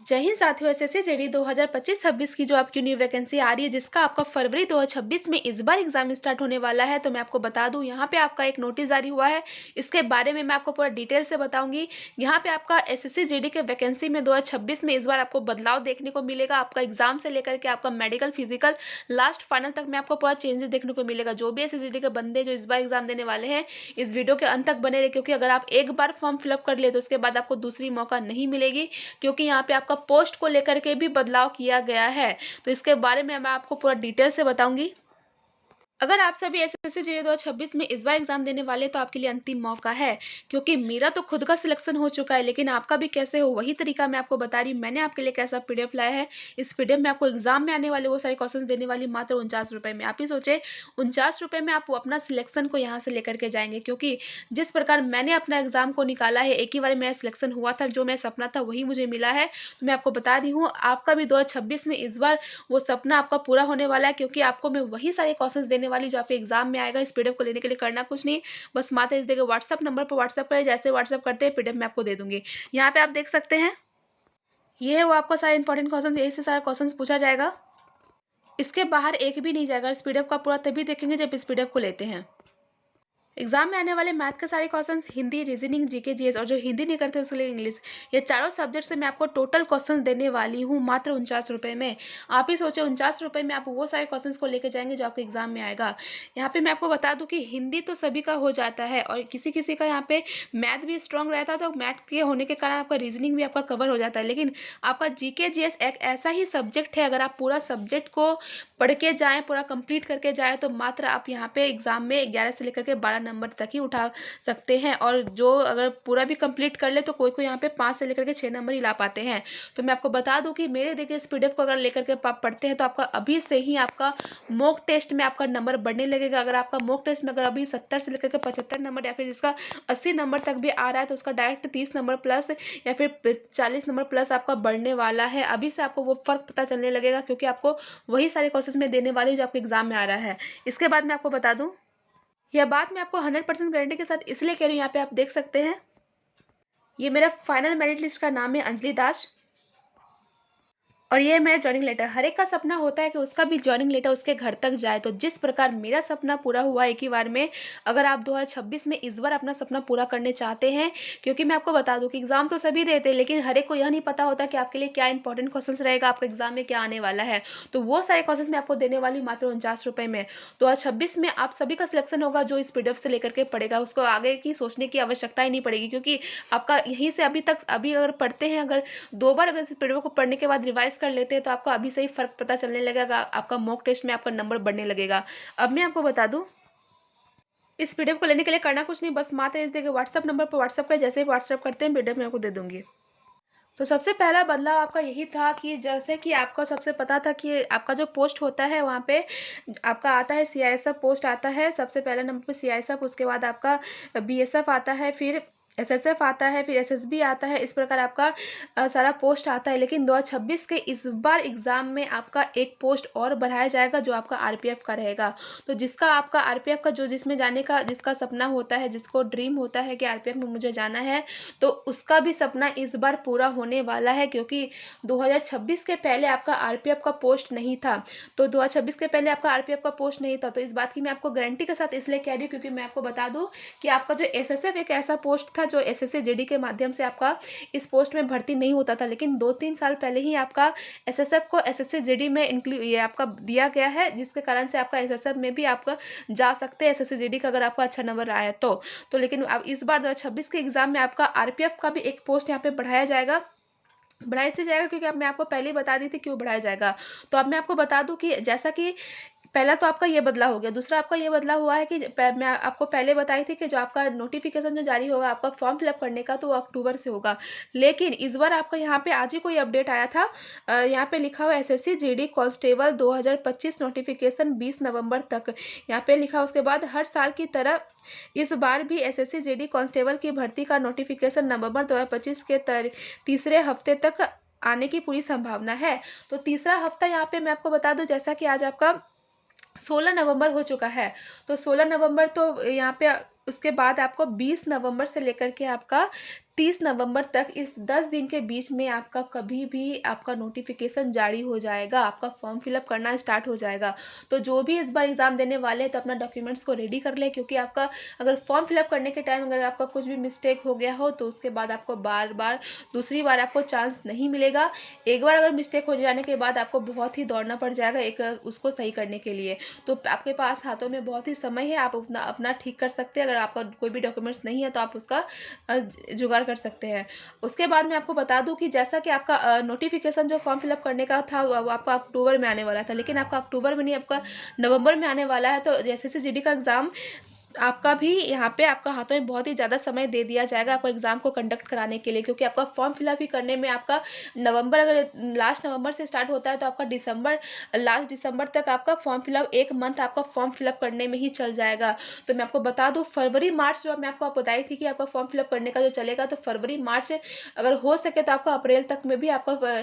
जय हिंद साथियों। SSC JD 2025-26 की जो आपकी न्यू वैकेंसी आ रही है, जिसका आपका फरवरी 2026 में इस बार एग्जाम स्टार्ट होने वाला है। तो मैं आपको बता दूं, यहाँ पे आपका एक नोटिस जारी हुआ है। इसके बारे में मैं आपको पूरा डिटेल से बताऊंगी। यहाँ पे आपका एसएससी जेडी के वैकेंसी में 2026 में इस बार आपको बदलाव देखने को मिलेगा। आपका एग्जाम से लेकर के आपका मेडिकल, फिजिकल, लास्ट फाइनल तक में आपको पूरा चेंजेस देखने को मिलेगा। जो भी एसएससी जेडी के बंदे जो इस बार एग्जाम देने वाले हैं, इस वीडियो के अंत तक बने रहे, क्योंकि अगर आप एक बार फॉर्म फिलअप कर ले तो उसके बाद आपको दूसरी मौका नहीं मिलेगी, क्योंकि यहाँ पे आपका पोस्ट को लेकर के भी बदलाव किया गया है। तो इसके बारे में मैं आपको पूरा डिटेल से बताऊंगी। अगर आप सभी एसएससी जेडी 2026 में इस बार एग्जाम देने वाले, तो आपके लिए अंतिम मौका है, क्योंकि मेरा तो खुद का सिलेक्शन हो चुका है, लेकिन आपका भी कैसे हो वही तरीका मैं आपको बता रही हूँ। मैंने आपके लिए कैसा पीडीएफ लाया है। इस पीडीएफ में आपको एग्जाम में आने वाले वो सारे क्वेश्चन देने वाली मात्र 49 रुपये में। आप ही सोचे 49 रुपये में आप अपना सिलेक्शन को यहाँ से लेकर के जाएंगे, क्योंकि जिस प्रकार मैंने अपना एग्जाम को निकाला है, एक ही बार मेरा सिलेक्शन हुआ था, जो मेरा सपना था वही मुझे मिला है। तो मैं आपको बता रही हूँ, आपका भी 2026 में इस बार वो सपना आपका पूरा होने वाला है, क्योंकि आपको मैं वही सारे क्वेश्चंस देने वाली जो आपके एग्जाम में आएगा। इस पीडीएफ को लेने के लिए करना कुछ नहीं, बस मात्र इस देखिए व्हाट्सअप नंबर पर व्हाट्सअप करें। जैसे व्हाट्सअप करते हैं, पीडीएफ मैं आपको दे दूंगी। यहाँ पे आप देख सकते हैं, ये है वो आपका सारे इंपॉर्टेंट क्वेश्चन। यही से सारा क्वेश्चन पूछा जाएगा, इसके बाहर एक भी नहीं जाएगा। इस पीडीएफ का पूरा तभी देखेंगे जब इस पीडीएफ को लेते हैं। एग्जाम में आने वाले मैथ के सारे questions, Hindi, reasoning, GK, GS, और जो हिंदी नहीं करते उसके लिए इंग्लिश, ये चारों सब्जेक्ट से मैं आपको टोटल क्वेश्चंस देने वाली हूँ मात्र 49 रुपये में। आप ही सोचे 49 रुपये में आप वो सारे क्वेश्चंस को लेकर जाएंगे जो आपके एग्जाम में आएगा। यहाँ पे मैं आपको बता दूँ कि हिंदी तो सभी का हो जाता है, और किसी किसी का यहाँ पे मैथ भी स्ट्रांग रहता है, तो मैथ के होने के कारण आपका रीजनिंग भी आपका कवर हो जाता है। लेकिन आपका जीके, जीएस एक ऐसा ही सब्जेक्ट है, अगर आप पूरा सब्जेक्ट को पढ़ के जाएँ, पूरा कंप्लीट करके जाएँ, तो मात्र आप यहाँ पे एग्जाम में 11 से लेकर के 12 नंबर तक ही उठा सकते हैं। और जो अगर पूरा भी कंप्लीट कर ले, तो कोई कोई यहाँ पे 5 से लेकर के 6 नंबर ही ला पाते हैं। तो मैं आपको बता दूं कि मेरे देखिए इस पीडीएफ को अगर लेकर के आप पढ़ते हैं, तो आपका अभी से ही आपका मॉक टेस्ट में आपका नंबर बढ़ने लगेगा। अगर आपका मॉक टेस्ट में अगर अभी 70 से लेकर के 75 नंबर, या फिर जिसका 80 नंबर तक भी आ रहा है, तो उसका डायरेक्ट 30 नंबर प्लस या फिर 40 नंबर प्लस आपका बढ़ने वाला है। अभी से आपको वो फर्क पता चलने लगेगा, क्योंकि आपको वही सारे क्वेश्चन में देने वाले जो आपके एग्जाम में आ रहा है। इसके बाद मैं आपको बता दूं, यह बात मैं आपको 100% गारंटी के साथ इसलिए कह रही हूँ। यहाँ पे आप देख सकते हैं, ये मेरा फाइनल मेरिट लिस्ट का नाम है अंजलि दास, और ये है मेरा जॉइनिंग लेटर। हर एक का सपना होता है कि उसका भी जॉइनिंग लेटर उसके घर तक जाए। तो जिस प्रकार मेरा सपना पूरा हुआ एक ही बार में, अगर आप 2026 में इस बार अपना सपना पूरा करने चाहते हैं, क्योंकि मैं आपको बता दूं कि एग्जाम तो सभी देते हैं, लेकिन हर एक को यह नहीं पता होता कि आपके लिए क्या इंपॉर्टेंट क्वेश्चन रहेगा, आपके एग्जाम में क्या आने वाला है। तो वो सारे क्वेश्चन मैं आपको देने वाली मात्र 49 रुपये में। 2026 में आप सभी का सिलेक्शन होगा, जो इस पीडीएफ से लेकर के पढ़ेगा उसको आगे की सोचने की आवश्यकता ही नहीं पड़ेगी, क्योंकि आपका यहीं से अभी तक, अभी अगर पढ़ते हैं, अगर 2 बार अगर इस पीडीएफ को पढ़ने के बाद रिवाइज कर लेते हैं, तो आपको अभी से ही फर्क पता चलने लगेगा। आपका मॉक टेस्ट में आपका नंबर बढ़ने लगेगा। अब मैं आपको बता दूं, इस पीडीएफ को लेने के लिए करना कुछ नहीं, बस मात्र इस देखिए व्हाट्सअप नंबर पर व्हाट्सअप करें। जैसे ही व्हाट्सअप करते हैं, पीडीएफ मैं आपको दे दूंगी। तो सबसे पहला बदलाव आपका यही था कि जैसे कि आपको सबसे पता था कि आपका जो पोस्ट होता है, वहाँ पे आपका आता है सीआईएसएफ पोस्ट आता है सबसे पहले नंबर पे, सीआईएसएफ, उसके बाद आपका बीएसएफ आता है, फिर एसएसएफ आता है, फिर एसएसबी आता है। इस प्रकार आपका सारा पोस्ट आता है। लेकिन 2026 के इस बार एग्जाम में आपका एक पोस्ट और बढ़ाया जाएगा, जो आपका आरपीएफ का रहेगा। तो जिसका आपका आरपीएफ का जो जिसमें जाने का जिसका सपना होता है, जिसको ड्रीम होता है कि आरपीएफ में मुझे जाना है, तो उसका भी सपना इस बार पूरा होने वाला है, क्योंकि 2026 के पहले आपका आरपीएफ का पोस्ट नहीं था। तो 2026 के पहले आपका आरपीएफ का पोस्ट नहीं था। तो इस बात की मैं आपको गारंटी के साथ इसलिए कह रही हूँ, क्योंकि मैं आपको बता दूं कि आपका जो एसएसएफ एक ऐसा पोस्ट था जो एसएससी जीडी के माध्यम से आपका इस पोस्ट में भर्ती नहीं होता था, लेकिन 2-3 साल पहले ही आपका एसएसएफ को एसएससी जीडी में इंक्लूड ये आपका दिया गया है, जिसके कारण से आपका एसएसएफ में भी आपका जा सकते हैं एसएससी जीडी का, अगर आपका अच्छा नंबर आया तो लेकिन अब इस बार 2026 के एग्जाम में आपका आरपीएफ का भी एक पोस्ट यहाँ पे बढ़ाया जाएगा। बढ़ाया इससे जाएगा क्योंकि अब मैं आपको पहले ही बता दी थी क्यों बढ़ाया जाएगा। तो अब मैं आपको बता दूं कि जैसा कि पहला तो आपका ये बदलाव हो गया, दूसरा आपका ये बदलाव हुआ है कि मैं आपको पहले बताई थी कि जो आपका नोटिफिकेशन जो जारी होगा आपका फॉर्म फिलअप करने का, तो वो अक्टूबर से होगा। लेकिन इस बार आपका यहाँ पे आज ही कोई अपडेट आया था, यहाँ पे लिखा हुआ एसएससी जीडी कांस्टेबल 2025 नोटिफिकेशन 20 नवंबर तक, यहाँ पे लिखा। उसके बाद हर साल की तरह इस बार भी एसएससी जीडी कांस्टेबल की भर्ती का नोटिफिकेशन नवंबर 2025 के तीसरे हफ्ते तक आने की पूरी संभावना है। तो तीसरा हफ्ता यहाँ पे मैं आपको बता दूं, जैसा कि आज आपका 16 नवंबर हो चुका है, तो 16 नवंबर तो यहाँ पे उसके बाद आपको 20 नवंबर से लेकर के आपका 30 नवंबर तक इस 10 दिन के बीच में आपका कभी भी आपका नोटिफ़िकेशन जारी हो जाएगा, आपका फॉर्म फिलअप करना स्टार्ट हो जाएगा। तो जो भी इस बार एग्ज़ाम देने वाले हैं तो अपना डॉक्यूमेंट्स को रेडी कर लें, क्योंकि आपका अगर फॉर्म फिलअप करने के टाइम अगर आपका कुछ भी मिस्टेक हो गया हो तो उसके बाद आपको बार-बार दूसरी बार आपको चांस नहीं मिलेगा। एक बार अगर मिस्टेक हो जाने के बाद आपको बहुत ही दौड़ना पड़ जाएगा उसको सही करने के लिए। तो आपके पास हाथों में बहुत ही समय है, आप अपना अपना ठीक कर सकते हैं। अगर आपका कोई भी डॉक्यूमेंट्स नहीं है तो आप उसका जुगाड़ कर सकते हैं। उसके बाद मैं आपको बता दूँ कि जैसा कि आपका नोटिफ़िकेशन जो फॉर्म फिलअप करने का था वो आपका अक्टूबर में आने वाला था, लेकिन आपका अक्टूबर में नहीं, आपका नवंबर में आने वाला है। तो एसएससी जीडी का एग्ज़ाम आपका भी यहाँ पे आपका हाथों में बहुत ही ज़्यादा समय दे दिया जाएगा आपको एग्ज़ाम को कंडक्ट कराने के लिए, क्योंकि आपका फॉर्म फिलअप ही करने में आपका नवंबर, अगर लास्ट नवंबर से स्टार्ट होता है तो आपका लास्ट दिसंबर तक आपका फॉर्म फिलअप 1 मंथ आपका फॉर्म फिलअप करने में ही चल जाएगा। तो मैं आपको बता दूँ, फरवरी मार्च जो मैं आपको बताई थी कि आपका फॉर्म फिलअप करने का जो चलेगा, तो फरवरी मार्च अगर हो सके तो आपका अप्रैल तक में भी आपका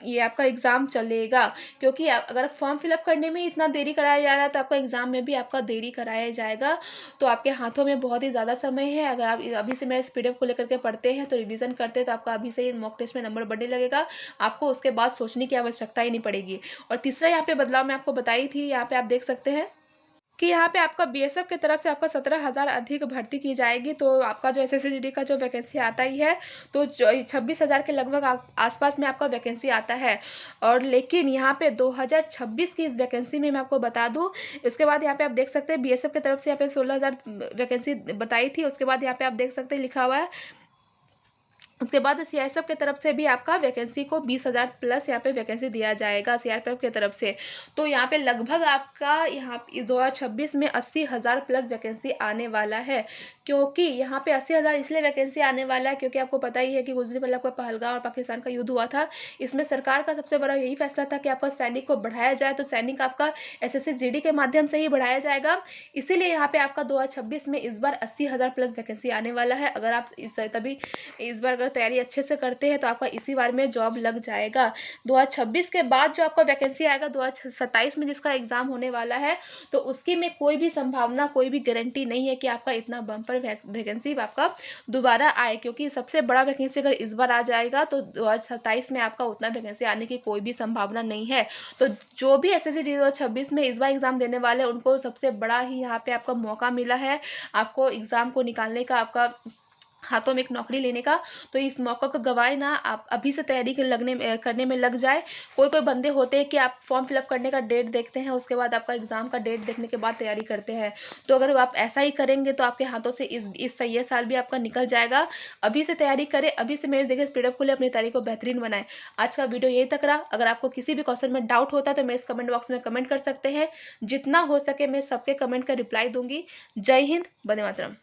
ये आपका एग्ज़ाम चलेगा, क्योंकि अगर फॉर्म फिलअप करने में इतना देरी कराया जा रहा है तो आपका एग्ज़ाम में भी आपका देरी कराया जाएगा। तो आपके हाथों में बहुत ही ज़्यादा समय है। अगर आप अभी से मेरे पीडीएफ को लेकर के पढ़ते हैं तो रिवीजन करते हैं तो आपका अभी से ही मॉक टेस्ट में नंबर बढ़ने लगेगा। आपको उसके बाद सोचने की आवश्यकता ही नहीं पड़ेगी। और तीसरा यहाँ पे बदलाव मैं आपको बताई थी, यहाँ पे आप देख सकते हैं कि यहाँ पे आपका बीएसएफ की तरफ से आपका 17,000 अधिक भर्ती की जाएगी। तो आपका जो एसएससी जीडी का जो वैकेंसी आता ही है तो 26,000 के लगभग आसपास में आपका वैकेंसी आता है। और लेकिन यहाँ पे 2026 की इस वैकेंसी में मैं आपको बता दूँ, इसके बाद यहाँ पे आप देख सकते हैं बीएसएफ की तरफ से यहाँ पे 16,000 वैकेंसी बताई थी। उसके बाद यहाँ पे आप देख सकते हैं लिखा हुआ है, उसके बाद सीआईएसएफ की तरफ से भी आपका वैकेंसी को 20,000 प्लस यहाँ पे वैकेंसी दिया जाएगा सीआरपीएफ की तरफ से। तो यहाँ पे लगभग आपका यहाँ 2026 में 80,000 प्लस वैकेंसी आने वाला है। क्योंकि यहाँ पे 80,000 इसलिए वैकेंसी आने वाला है क्योंकि आपको पता ही है कि कुछ दिन पहले आपका पहलगाम और पाकिस्तान का युद्ध हुआ था। इसमें सरकार का सबसे बड़ा यही फैसला था कि आपका सैनिक को बढ़ाया जाए, तो सैनिक आपका एसएससी जीडी के माध्यम से ही बढ़ाया जाएगा। इसीलिए यहाँ पे आपका 2026 में इस बार 80,000 प्लस वैकेंसी आने वाला है। अगर आप इस बार अगर तैयारी अच्छे से करते हैं तो आपका इसी बार में जॉब लग जाएगा। 2026 के बाद जो आपका वैकेंसी आएगा 2027 में जिसका एग्ज़ाम होने वाला है, तो उसकी में कोई भी संभावना, कोई भी गारंटी नहीं है कि आपका इतना बम्पर वैकेंसी आपका दोबारा आए, क्योंकि सबसे बड़ा वैकेंसी अगर इस बार आ जाएगा तो 2027 में आपका उतना वैकेंसी आने की कोई भी संभावना नहीं है। तो जो भी एसएससी 2026 में इस बार एग्ज़ाम देने वाले हैं उनको सबसे बड़ा ही यहाँ पे आपका मौका मिला है, आपको एग्ज़ाम को निकालने का, आपका हाथों में एक नौकरी लेने का। तो इस मौका को गवाए ना, आप अभी से तैयारी करने में लग जाए। कोई बंदे होते हैं कि आप फॉर्म फिलअप करने का डेट देखते हैं, उसके बाद आपका एग्ज़ाम का डेट देखने के बाद तैयारी करते हैं। तो अगर आप ऐसा ही करेंगे तो आपके हाथों से ये साल भी आपका निकल जाएगा। अभी से तैयारी करें, अभी से मेरे देखिए पीडीएफ खोले, अपनी तैयारी को बेहतरीन बनाएं। आज का वीडियो यहीं तक रहा। अगर आपको किसी भी क्वेश्चन में डाउट होता है तो मेरे इस कमेंट बॉक्स में कमेंट कर सकते हैं। जितना हो सके मैं सबके कमेंट का रिप्लाई दूंगी। जय हिंद, वंदे मातरम।